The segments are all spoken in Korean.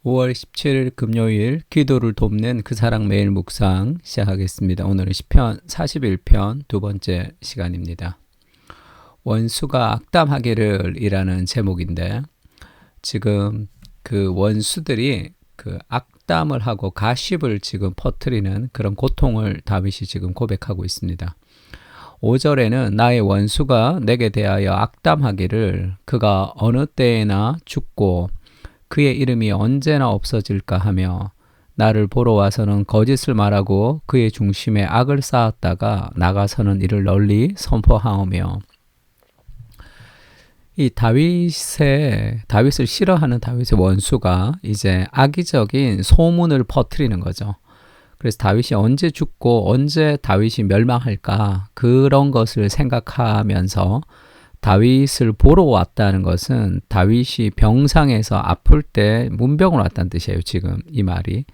5월 17일 금요일 기도를 돕는 그 사랑 매일 묵상 시작하겠습니다. 오늘은 시편 41편 두 번째 시간입니다. 원수가 악담하기를 이라는 제목인데 지금 그 원수들이 그 악담을 하고 가십을 지금 퍼뜨리는 그런 고통을 다윗이 지금 고백하고 있습니다. 5절에는 나의 원수가 내게 대하여 악담하기를 그가 어느 때에나 죽고 그의 이름이 언제나 없어질까 하며 나를 보러 와서는 거짓을 말하고 그의 중심에 악을 쌓았다가 나가서는 이를 널리 선포하오며. 이 다윗을 싫어하는 다윗의 원수가 이제 악의적인 소문을 퍼뜨리는 거죠. 그래서 다윗이 언제 죽고 언제 다윗이 멸망할까 그런 것을 생각하면서 다윗을 보러 왔다는 것은 다윗이 병상에서 아플 때 문병으로 왔다는 뜻이에요. 지금 이 말이.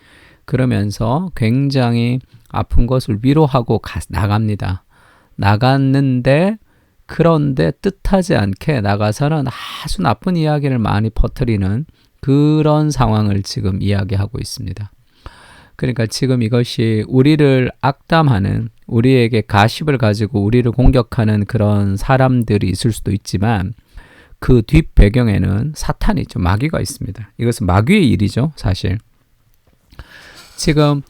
그러면서 굉장히 아픈 것을 위로하고 나갑니다. 나갔는데 그런데 뜻하지 않게 나가서는 아주 나쁜 이야기를 많이 퍼뜨리는 그런 상황을 지금 이야기하고 있습니다. 그러니까 지금 이것이 우리를 악담하는, 우리에게 가십을 가지고 우리를 공격하는 그런 사람들이 있을 수도 있지만 그 뒷 배경에는 사탄이 있죠. 마귀가 있습니다. 이것은 마귀의 일이죠, 사실. 지금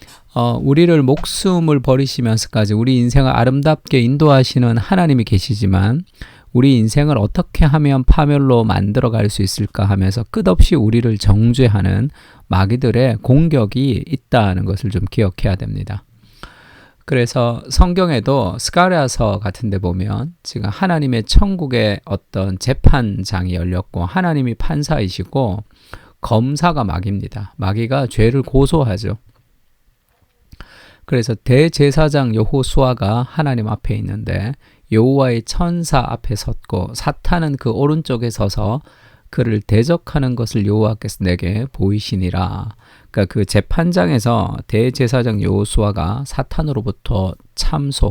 우리를 목숨을 버리시면서까지 우리 인생을 아름답게 인도하시는 하나님이 계시지만 우리 인생을 어떻게 하면 파멸로 만들어갈 수 있을까 하면서 끝없이 우리를 정죄하는 마귀들의 공격이 있다는 것을 좀 기억해야 됩니다. 그래서 성경에도 스가랴서 같은 데 보면 지금 하나님의 천국의 어떤 재판장이 열렸고 하나님이 판사이시고 검사가 마귀입니다. 마귀가 죄를 고소하죠. 그래서 대제사장 여호수아가 하나님 앞에 있는데 여호와의 천사 앞에 섰고 사탄은 그 오른쪽에 서서 그를 대적하는 것을 여호와께서 내게 보이시니라. 그러니까 그 재판장에서 대제사장 여호수아가 사탄으로부터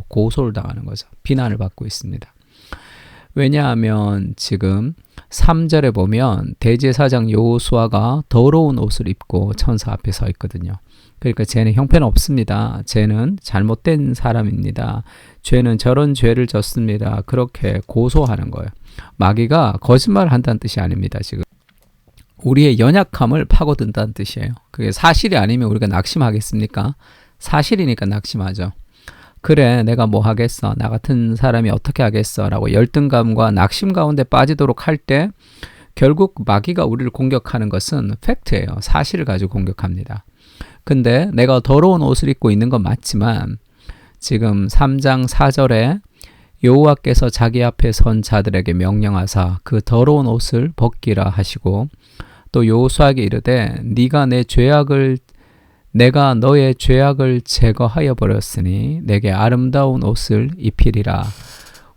고소를 당하는 거죠. 비난을 받고 있습니다. 왜냐하면 지금 3절에 보면 대제사장 여호수아가 더러운 옷을 입고 천사 앞에 서 있거든요. 그러니까 쟤는 형편 없습니다. 쟤는 잘못된 사람입니다. 쟤는 저런 죄를 졌습니다. 그렇게 고소하는 거예요. 마귀가 거짓말을 한다는 뜻이 아닙니다. 지금 우리의 연약함을 파고든다는 뜻이에요. 그게 사실이 아니면 우리가 낙심하겠습니까? 사실이니까 낙심하죠. 그래, 내가 뭐 하겠어? 나 같은 사람이 어떻게 하겠어? 라고 열등감과 낙심 가운데 빠지도록 할 때 결국 마귀가 우리를 공격하는 것은 팩트예요. 사실을 가지고 공격합니다. 근데 내가 더러운 옷을 입고 있는 건 맞지만 지금 3장 4절에 여호와께서 자기 앞에 선 자들에게 명령하사 그 더러운 옷을 벗기라 하시고 또 여호수아에게 이르되 내가 너의 죄악을 제거하여 버렸으니 내게 아름다운 옷을 입히리라.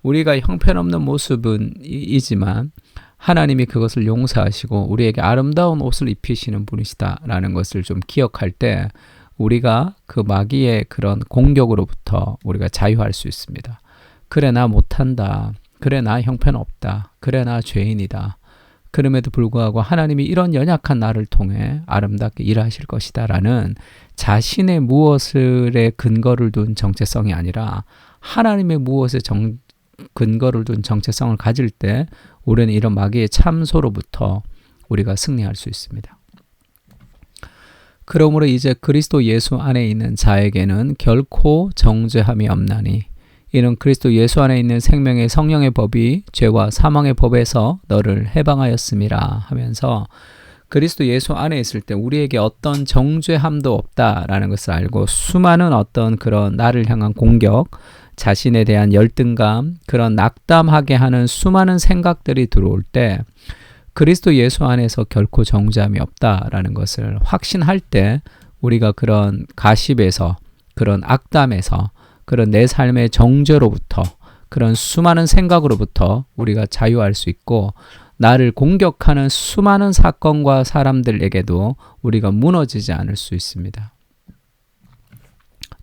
우리가 형편없는 모습은 이지만 하나님이 그것을 용서하시고 우리에게 아름다운 옷을 입히시는 분이시다라는 것을 좀 기억할 때 우리가 그 마귀의 그런 공격으로부터 우리가 자유할 수 있습니다. 그래, 나 못한다. 그래, 나 형편없다. 그래, 나 죄인이다. 그럼에도 불구하고 하나님이 이런 연약한 나를 통해 아름답게 일하실 것이다 라는 자신의 무엇에 근거를 둔 정체성이 아니라 하나님의 무엇에 근거를 둔 정체성을 가질 때 우리는 이런 마귀의 참소로부터 우리가 승리할 수 있습니다. 그러므로 이제 그리스도 예수 안에 있는 자에게는 결코 정죄함이 없나니 이는 그리스도 예수 안에 있는 생명의 성령의 법이 죄와 사망의 법에서 너를 해방하였음이라 하면서 그리스도 예수 안에 있을 때 우리에게 어떤 정죄함도 없다라는 것을 알고 수많은 어떤 그런 나를 향한 공격, 자신에 대한 열등감, 그런 낙담하게 하는 수많은 생각들이 들어올 때 그리스도 예수 안에서 결코 정죄함이 없다라는 것을 확신할 때 우리가 그런 가십에서, 그런 악담에서, 그런 내 삶의 정죄로부터, 그런 수많은 생각으로부터 우리가 자유할 수 있고 나를 공격하는 수많은 사건과 사람들에게도 우리가 무너지지 않을 수 있습니다.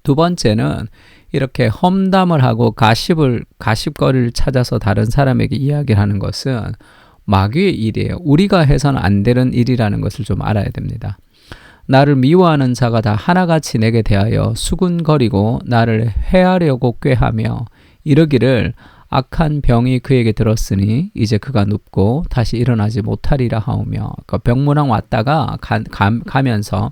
두 번째는 이렇게 험담을 하고 가십거리를 찾아서 다른 사람에게 이야기를 하는 것은 마귀의 일이에요. 우리가 해서는 안 되는 일이라는 것을 좀 알아야 됩니다. 나를 미워하는 자가 다 하나같이 내게 대하여 수군거리고 나를 해하려고 꾀하며 이르기를 악한 병이 그에게 들었으니 이제 그가 눕고 다시 일어나지 못하리라 하오며, 그러니까 병문안 왔다가 가면서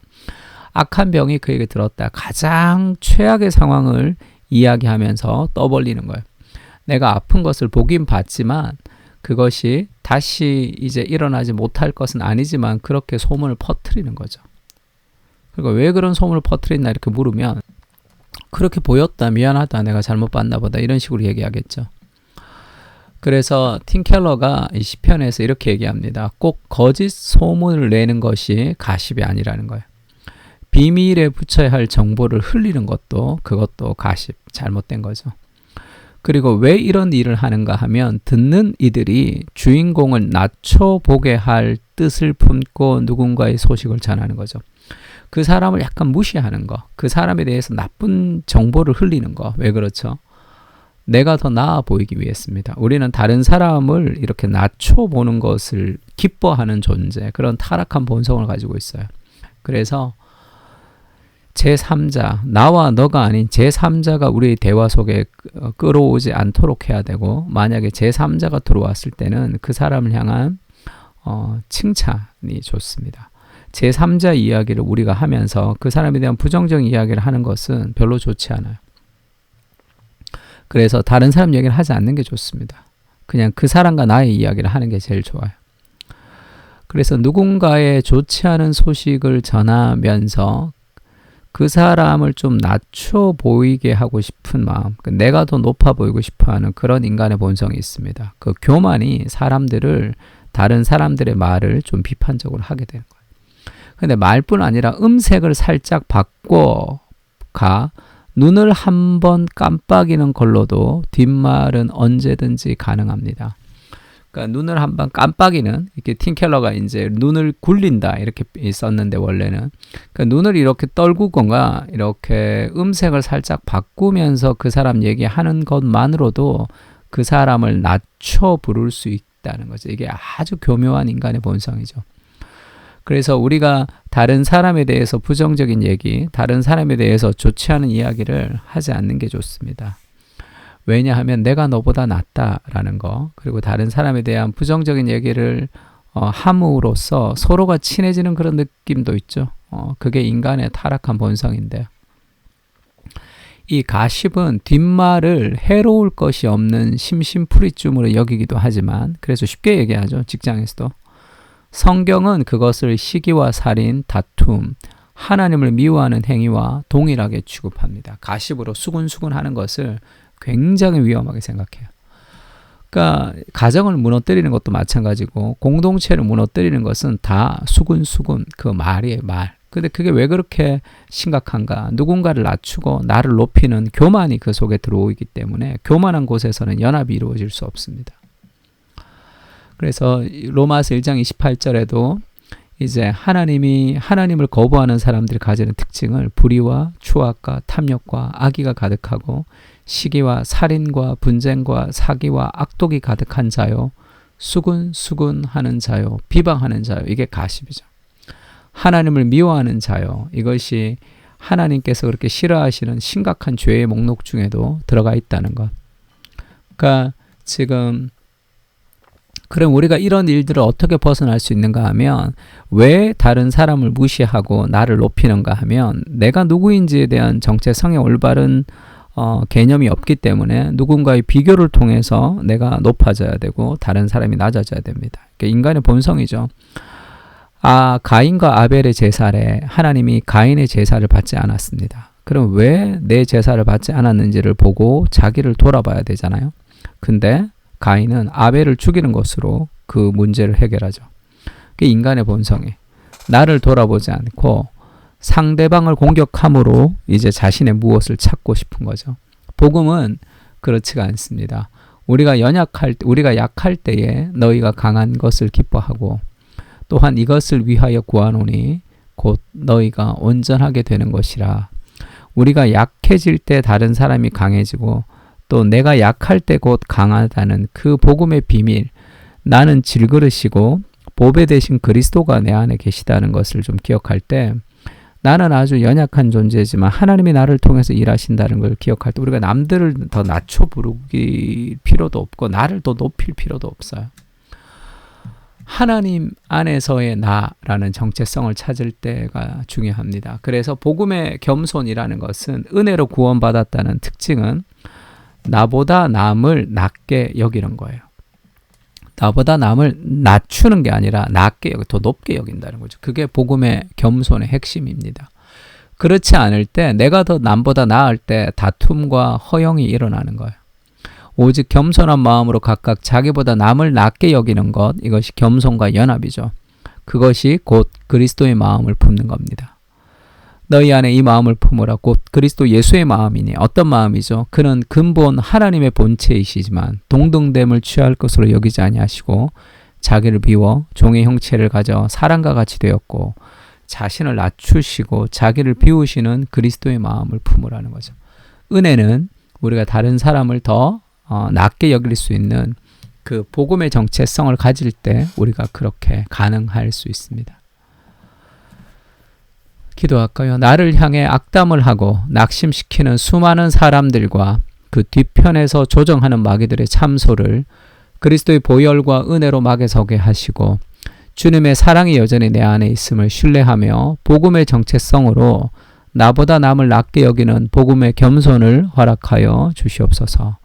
악한 병이 그에게 들었다. 가장 최악의 상황을 이야기하면서 떠벌리는 거예요. 내가 아픈 것을 보긴 봤지만 그것이 다시 이제 일어나지 못할 것은 아니지만 그렇게 소문을 퍼뜨리는 거죠. 그리고 왜 그런 소문을 퍼뜨렸나 이렇게 물으면 그렇게 보였다, 미안하다, 내가 잘못 봤나 보다 이런 식으로 얘기하겠죠. 그래서 팀 켈러가 이 시편에서 이렇게 얘기합니다. 꼭 거짓 소문을 내는 것이 가십이 아니라는 거예요. 비밀에 붙여야 할 정보를 흘리는 것도 그것도 가십, 잘못된 거죠. 그리고 왜 이런 일을 하는가 하면 듣는 이들이 주인공을 낮춰보게 할 뜻을 품고 누군가의 소식을 전하는 거죠. 그 사람을 약간 무시하는 거, 그 사람에 대해서 나쁜 정보를 흘리는 거. 왜 그렇죠? 내가 더 나아 보이기 위해서입니다. 우리는 다른 사람을 이렇게 낮춰보는 것을 기뻐하는 존재, 그런 타락한 본성을 가지고 있어요. 그래서 제3자, 나와 너가 아닌 제3자가 우리의 대화 속에 끌어오지 않도록 해야 되고, 만약에 제3자가 들어왔을 때는 그 사람을 향한 칭찬이 좋습니다. 제3자 이야기를 우리가 하면서 그 사람에 대한 부정적인 이야기를 하는 것은 별로 좋지 않아요. 그래서 다른 사람 얘기를 하지 않는 게 좋습니다. 그냥 그 사람과 나의 이야기를 하는 게 제일 좋아요. 그래서 누군가의 좋지 않은 소식을 전하면서 그 사람을 좀 낮춰 보이게 하고 싶은 마음, 내가 더 높아 보이고 싶어하는 그런 인간의 본성이 있습니다. 그 교만이 사람들을, 다른 사람들의 말을 좀 비판적으로 하게 되는 거예요. 근데 말뿐 아니라 음색을 살짝 바꿔가 눈을 한번 깜빡이는 걸로도 뒷말은 언제든지 가능합니다. 그러니까 눈을 한번 깜빡이는, 이렇게 팀 켈러가 이제 눈을 굴린다 이렇게 썼는데 원래는 그러니까 눈을 이렇게 떨구거나 이렇게 음색을 살짝 바꾸면서 그 사람 얘기하는 것만으로도 그 사람을 낮춰 부를 수 있다는 거죠. 이게 아주 교묘한 인간의 본성이죠. 그래서 우리가 다른 사람에 대해서 부정적인 얘기, 다른 사람에 대해서 좋지 않은 이야기를 하지 않는 게 좋습니다. 왜냐하면 내가 너보다 낫다라는 거, 그리고 다른 사람에 대한 부정적인 얘기를 함으로써 서로가 친해지는 그런 느낌도 있죠. 그게 인간의 타락한 본성인데, 이 가십은 뒷말을 해로울 것이 없는 심심풀이쯤으로 여기기도 하지만, 그래서 쉽게 얘기하죠. 직장에서도. 성경은 그것을 시기와 살인, 다툼, 하나님을 미워하는 행위와 동일하게 취급합니다. 가십으로 수군수군 하는 것을 굉장히 위험하게 생각해요. 그러니까 가정을 무너뜨리는 것도 마찬가지고 공동체를 무너뜨리는 것은 다 수군수군, 그 말이에요, 말. 근데 그게 왜 그렇게 심각한가? 누군가를 낮추고 나를 높이는 교만이 그 속에 들어오기 때문에 교만한 곳에서는 연합이 이루어질 수 없습니다. 그래서 로마서 1장 28절에도 이제 하나님을 거부하는 사람들이 가지는 특징을 불의와 추악과 탐욕과 악의가 가득하고 시기와 살인과 분쟁과 사기와 악독이 가득한 자요, 수군수군하는 자요, 비방하는 자요. 이게 가십이죠. 하나님을 미워하는 자요. 이것이 하나님께서 그렇게 싫어하시는 심각한 죄의 목록 중에도 들어가 있다는 것. 그러니까 지금 그럼 우리가 이런 일들을 어떻게 벗어날 수 있는가 하면, 왜 다른 사람을 무시하고 나를 높이는가 하면 내가 누구인지에 대한 정체성의 올바른 개념이 없기 때문에 누군가의 비교를 통해서 내가 높아져야 되고 다른 사람이 낮아져야 됩니다. 그러니까 인간의 본성이죠. 가인과 아벨의 제사에 하나님이 가인의 제사를 받지 않았습니다. 그럼 왜 내 제사를 받지 않았는지를 보고 자기를 돌아봐야 되잖아요. 근데 가인은 아벨을 죽이는 것으로 그 문제를 해결하죠. 그게 인간의 본성이. 나를 돌아보지 않고 상대방을 공격함으로 이제 자신의 무엇을 찾고 싶은 거죠. 복음은 그렇지가 않습니다. 우리가 약할 때에 너희가 강한 것을 기뻐하고 또한 이것을 위하여 구하노니 곧 너희가 온전하게 되는 것이라. 우리가 약해질 때 다른 사람이 강해지고 또 내가 약할 때 곧 강하다는 그 복음의 비밀, 나는 질그릇이고 보배 대신 그리스도가 내 안에 계시다는 것을 좀 기억할 때 나는 아주 연약한 존재지만 하나님이 나를 통해서 일하신다는 걸 기억할 때 우리가 남들을 더 낮춰 부르길 필요도 없고 나를 더 높일 필요도 없어요. 하나님 안에서의 나라는 정체성을 찾을 때가 중요합니다. 그래서 복음의 겸손이라는 것은 은혜로 구원받았다는 특징은 나보다 남을 낮게 여기는 거예요. 나보다 남을 낮추는 게 아니라 낮게 더 높게 여긴다는 거죠. 그게 복음의 겸손의 핵심입니다. 그렇지 않을 때 내가 더 남보다 나을 때 다툼과 허영이 일어나는 거예요. 오직 겸손한 마음으로 각각 자기보다 남을 낮게 여기는 것, 이것이 겸손과 연합이죠. 그것이 곧 그리스도의 마음을 품는 겁니다. 너희 안에 이 마음을 품으라 곧 그리스도 예수의 마음이니 어떤 마음이죠? 그는 근본 하나님의 본체이시지만 동등됨을 취할 것으로 여기지 아니하시고 자기를 비워 종의 형체를 가져 사람과 같이 되었고 자신을 낮추시고 자기를 비우시는 그리스도의 마음을 품으라는 거죠. 은혜는 우리가 다른 사람을 더 낮게 여길 수 있는 그 복음의 정체성을 가질 때 우리가 그렇게 가능할 수 있습니다. 기도할까요? 나를 향해 악담을 하고 낙심시키는 수많은 사람들과 그 뒤편에서 조정하는 마귀들의 참소를 그리스도의 보혈과 은혜로 막에 서게 하시고 주님의 사랑이 여전히 내 안에 있음을 신뢰하며 복음의 정체성으로 나보다 남을 낮게 여기는 복음의 겸손을 허락하여 주시옵소서.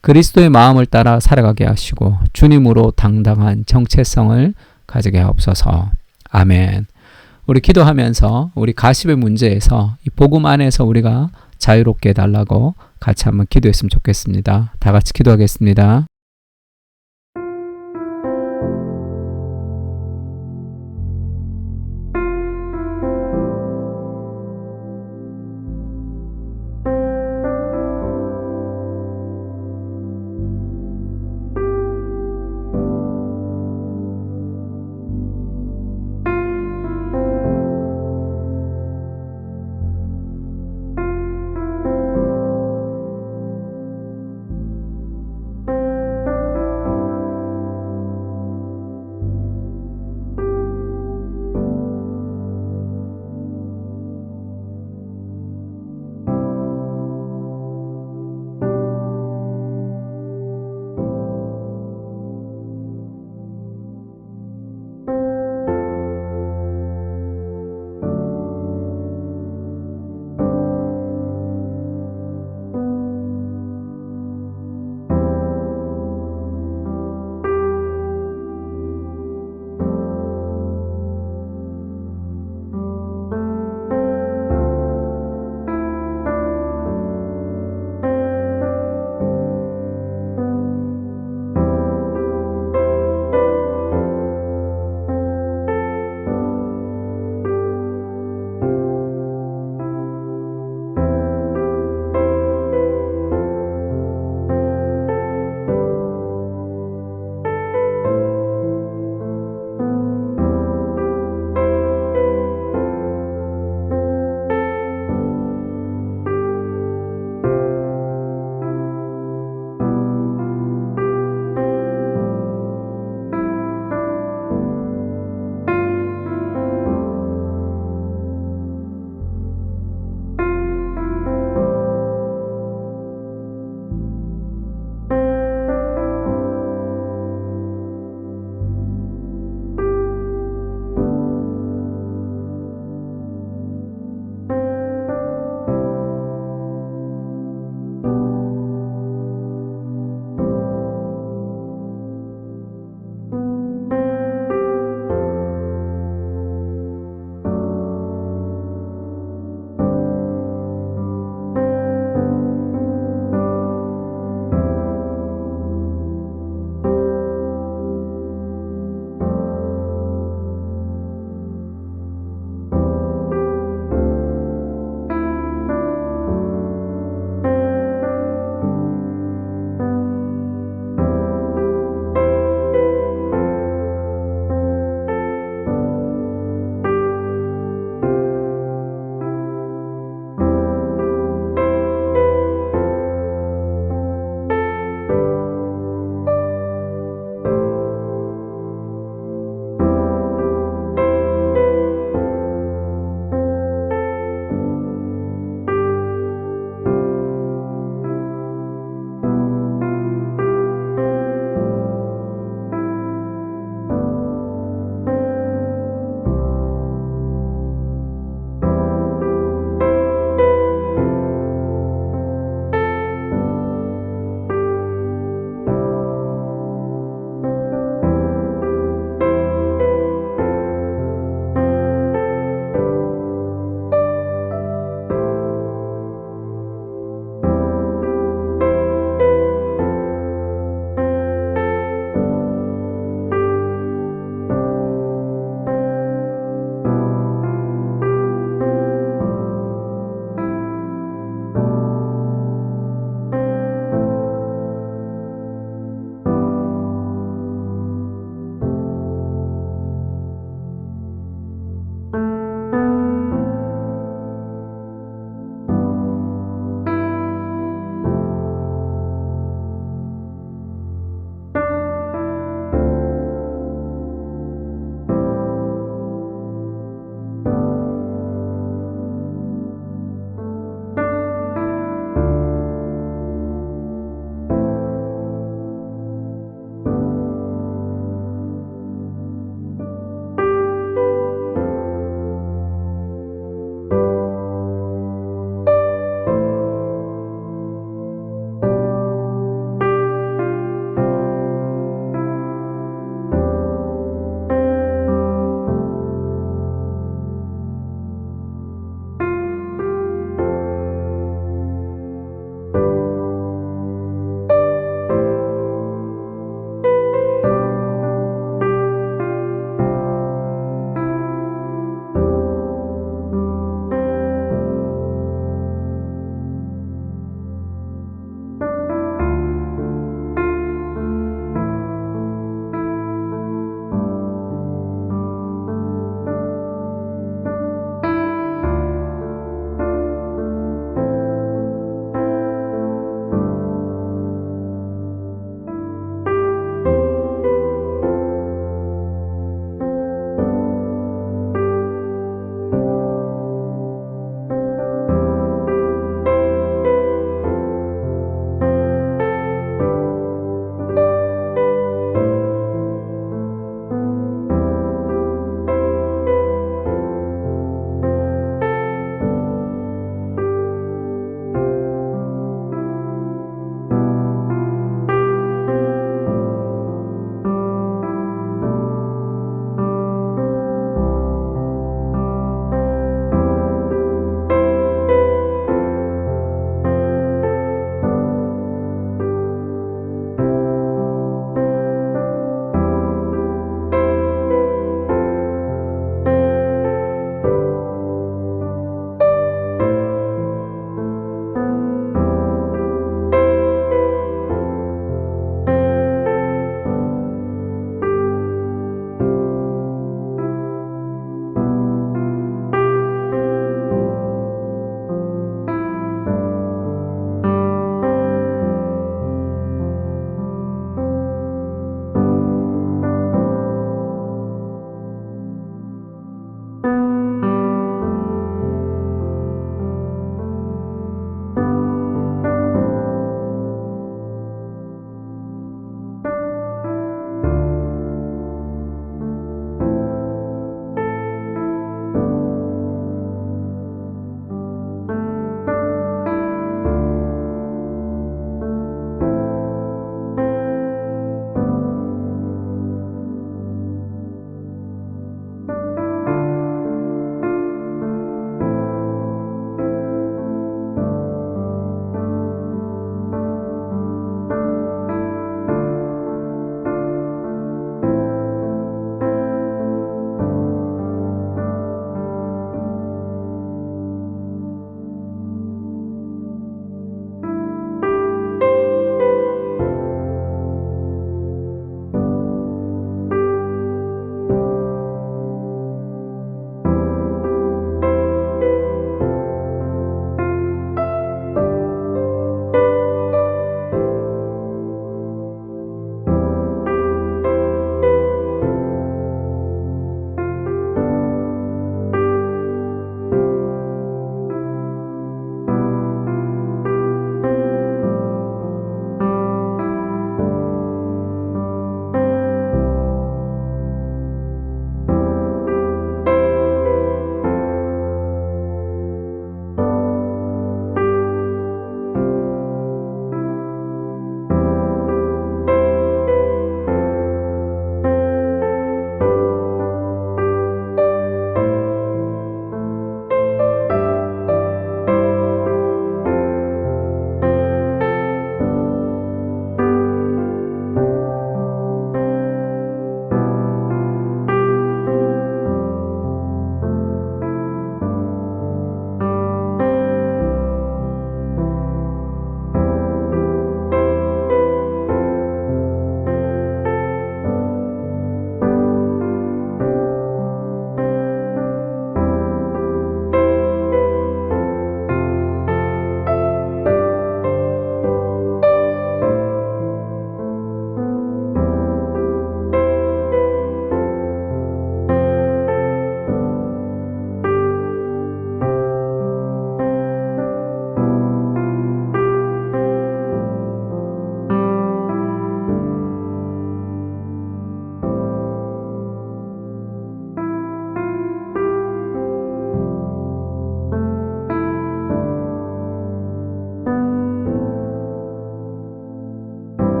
그리스도의 마음을 따라 살아가게 하시고 주님으로 당당한 정체성을 가지게 하옵소서. 아멘. 우리 기도하면서 우리 가십의 문제에서 이 복음 안에서 우리가 자유롭게 해달라고 같이 한번 기도했으면 좋겠습니다. 다 같이 기도하겠습니다.